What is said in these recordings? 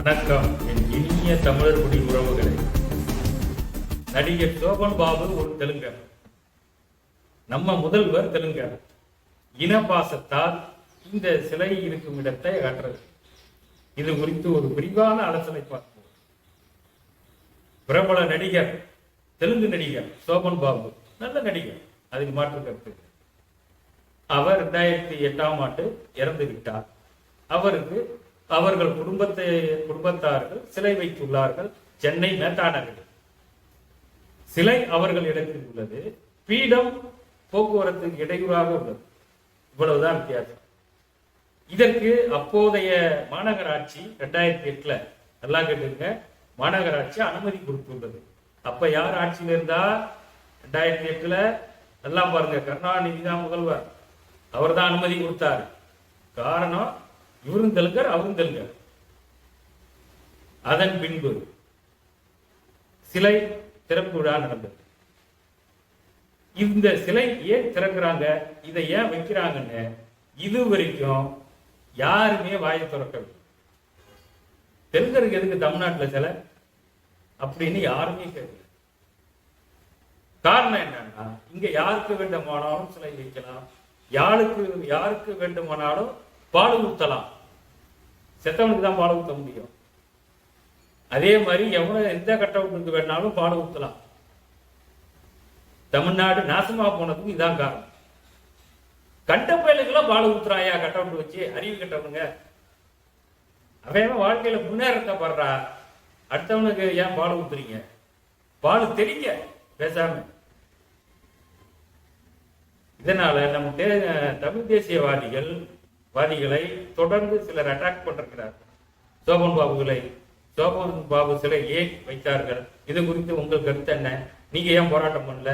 வணக்கம் என் இனிய தமிழர் குடி உறவுகளை. நடிகர் சோபன் பாபு ஒரு தெலுங்கர், நம்ம முதல்வர் தெலுங்கர். இனபாசத்தால் இந்த சிலை இருக்கும் இடத்தை அகற்றது. இது குறித்து ஒரு விரிவான ஆலோசனை பார்ப்போம். பிரபல நடிகர், தெலுங்கு நடிகர் சோபன் பாபு நல்ல நடிகர், அதில் மாற்று கருத்து. அவர் 2008ஆம் ஆண்டு இறந்து விட்டார். அவருக்கு அவர்கள் குடும்பத்தார்கள் சிலை வைத்துள்ளார்கள் சென்னை மேத்தா நகரில். சிலை அவர்கள் இடத்தில் உள்ளது. பீடம் போக்குவரத்துக்கு இடையூறாக உள்ளது. இவ்வளவுதான் வித்தியாசம். இதற்கு அப்போதைய மாநகராட்சி 2008ல நல்லா கேட்டுங்க, மாநகராட்சி அனுமதி கொடுத்துள்ளது. அப்ப யார் ஆட்சியில் இருந்தா? 2008ல எல்லாம் பாருங்க, கருணாநிதி தான் முதல்வர். அவர் தான் அனுமதி கொடுத்தார். காரணம், இவரும் தெலுங்கர், அவரும் தெலுங்கர். அதன் பின்பு சிலை திறப்பு விழா நடந்தது. இந்த சிலை ஏன் திறக்கிறாங்க, இதை ஏன் வைக்கிறாங்கன்னு இது வரைக்கும் யாருமே வாயை திறக்கவில்லை. தெலுங்கருக்கு எதுக்கு தமிழ்நாட்டில் சிலை அப்படின்னு யாருமே கேட்கல. காரணம் என்னன்னா, இங்க யாருக்கு வேண்டுமானாலும் சிலை வைக்கலாம், யாருக்கு வேண்டுமானாலும் பால் ஊத்தலாம். செத்தவனுக்கு தான் பால் ஊத்த முடியும். அதே மாதிரி எந்த கட்டவுட்டுக்கு வேணாலும் பால் ஊத்தலாம். தமிழ்நாடு நாசமா போனதுக்கு இதான் காரணம். கட்ட பயலுக்கெல்லாம் பால் ஊத்துறாயா கட்டவுட் வச்சு, அறிவு கட்டவனுங்க. அவன் வாழ்க்கையில முன்னேறத்தை படுறா, அடுத்தவனுக்கு ஏன் பால் ஊத்துறீங்க? பால் தெரிங்க பேசாம. இதனால நம்ம தமிழ் தேசியவாதிகளை தொடர்ந்து சிலர் அட்டாக் பண்ணிருக்கிறார். சோபன் பாபு சிலை ஏன் வைத்தார்கள், இது குறித்து உங்கள் கருத்து என்ன? நீங்க ஏன் போராட்டம் பண்ணல?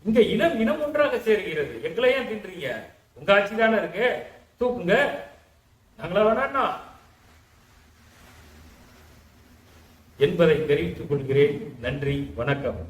இங்க இனம் ஒன்றாக சேர்கிறது. எங்களை ஏன் தின்றீங்க? உங்க ஆட்சி தானே இருக்கு, தூக்குங்க, நாங்களா வேணா என்பதை தெரிவித்துக் கொள்கிறேன். நன்றி, வணக்கம்.